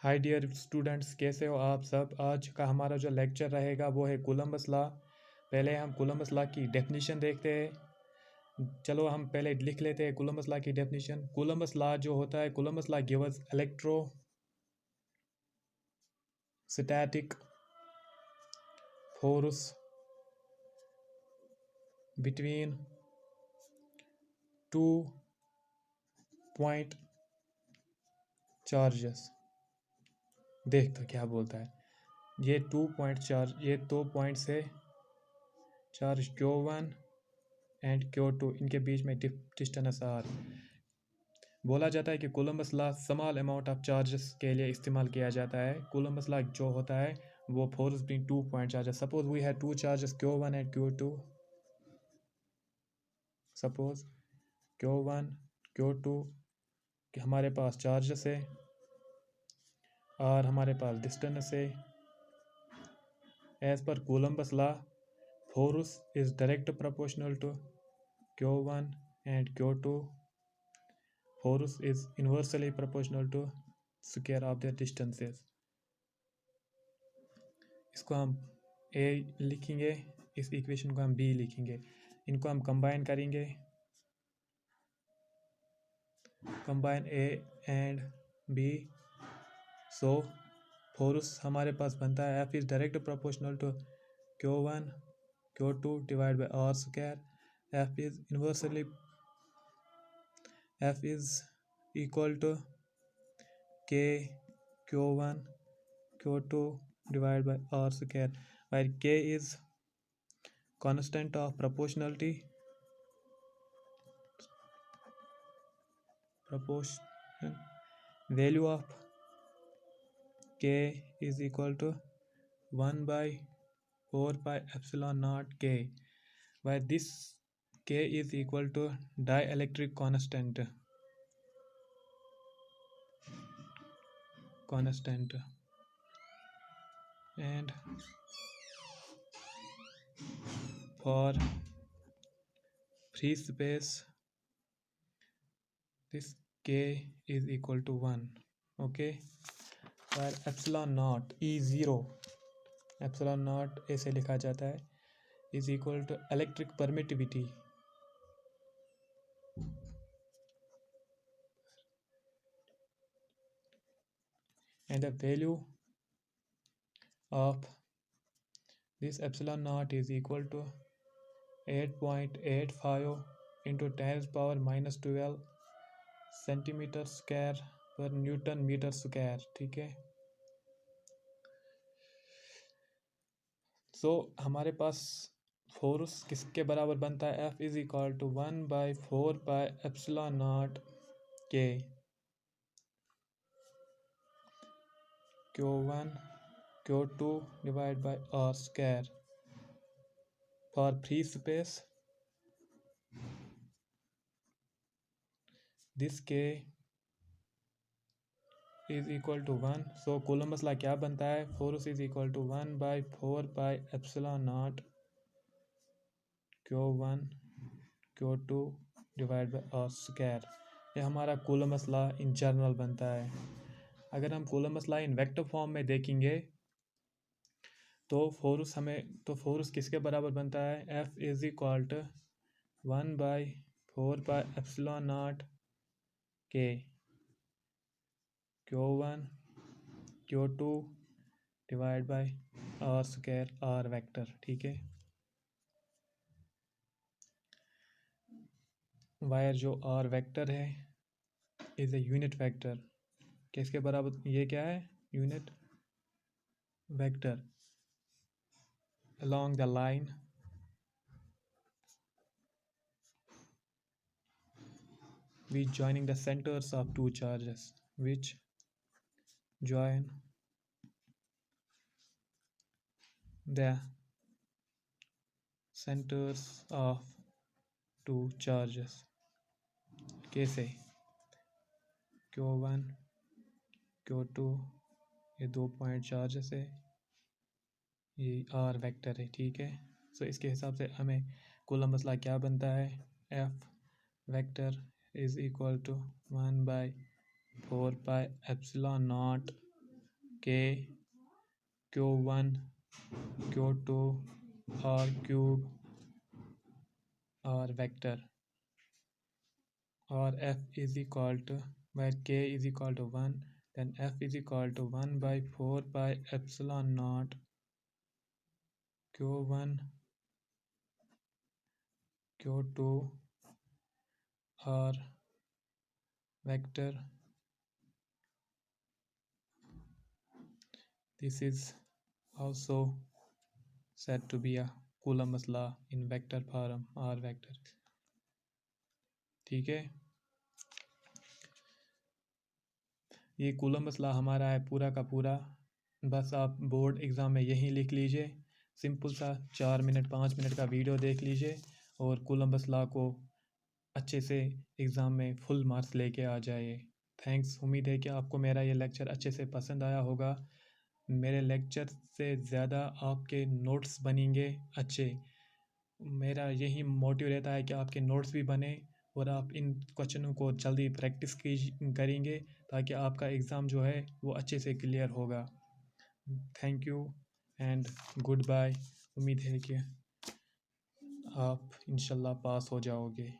Hi dear students, कैसे हो आप सब। आज का हमारा जो लेक्चर रहेगा वो है कोलंबस लॉ। पहले हम कोलंबस लॉ की डेफिनेशन देखते हैं। चलो हम पहले लिख लेते हैं कोलंबस लॉ की डेफिनेशन। कोलंबस लॉ जो होता है, Columbus law give us electrostatic force between two point charges. देख तो क्या बोलता है, ये 2 पॉइंट चार्ज, ये 2 पॉइंट से चार्ज Q1 एंड Q2, इनके बीच में डिस्टेंस R। बोला जाता है कि Columbus law small amount of charges के लिए इस्तेमाल किया जाता है। कोलंबस लॉ जो होता है वो force between 2 point charges. Suppose we have 2 charges Q1 and Q2। Suppose Q1 Q2 कि हमारे पास चार्जेस है और हमारे पास डिस्टेंस है। एज पर Coulomb's law, force is direct proportional to Q1 and Q2. Force is inversely proportional to square of their distances. इसको हम A लिखेंगे, इस इक्वेशन को हम B लिखेंगे। इनको हम कंबाइन करेंगे, combine A and B। So force हमारे पास बनता है F is direct proportional to Q1 Q2 divide by R square. F is equal to K Q1 Q2 divided by R square, where K is constant of proportionality, value of K is equal to 1 by 4 pi epsilon naught K, where this K is equal to dielectric constant and for free space this K is equal to 1. Okay, where epsilon naught E0, epsilon naught ऐसे लिखा जाता है, is equal to electric permittivity and the value of this epsilon naught is equal to 8.85 into 10 power minus 12 centimetre square पर Newton metre square. ठीक है, सो हमारे पास force किसके बराबर बनता है? F is equal to 1 by 4 by epsilon naught K Q1 Q2 divide by R square. For free space this K is equal to 1। So Coulomb's law क्या बनता है? Force is equal to 1 by 4 by epsilon naught Q1 Q2 divide by R square. ये हमारा Columbus law in general बनता है। अगर हम Coulomb's law in vector form में देखेंगे तो फोर्स किसके बराबर बनता है? F is equal to 1 by 4 by epsilon naught K Q1 Q2 divide by R square, R vector. ठीक है, वायर जो R वेक्टर है इज ए यूनिट वेक्टर। किसके बराबर? ये क्या है? Unit vector along the line which joining the centers of two charges, which join the centers of two charges। कैसे? Q1 Q2 ये 2 पॉइंट चार्जेस है, ये R वेक्टर है। ठीक है, सो इसके हिसाब से हमें कोलंबस लॉ क्या बनता है? F vector is equal to 1 by 4 pi epsilon naught K Q1 Q2 R cube R vector, or F is equal to, where K is equal to 1, then F is equal to 1 by 4 pi epsilon naught Q1 Q2 R vector. This is also said to be a Coulomb's law in vector form R vector. ठीक है, ये कूलम्बस law हमारा है पूरा का पूरा। बस आप बोर्ड एग्ज़ाम में यही लिख लीजिए, सिंपल सा 4 मिनट 5 मिनट का वीडियो देख लीजिए और कूलम्बस लॉ को अच्छे से एग्ज़ाम में फुल मार्क्स लेके आ जाइए। थैंक्स। उम्मीद है कि आपको मेरा ये लेक्चर अच्छे से पसंद आया होगा। मेरे लेक्चर से ज़्यादा आपके नोट्स बनेंगे अच्छे। मेरा यही मोटिव रहता है कि आपके नोट्स भी बने और आप इन क्वेश्चनों को जल्दी प्रैक्टिस करेंगे ताकि आपका एग्ज़ाम जो है वो अच्छे से क्लियर होगा। Thank you and goodbye. उम्मीद है कि आप इंशाल्लाह पास हो जाओगे।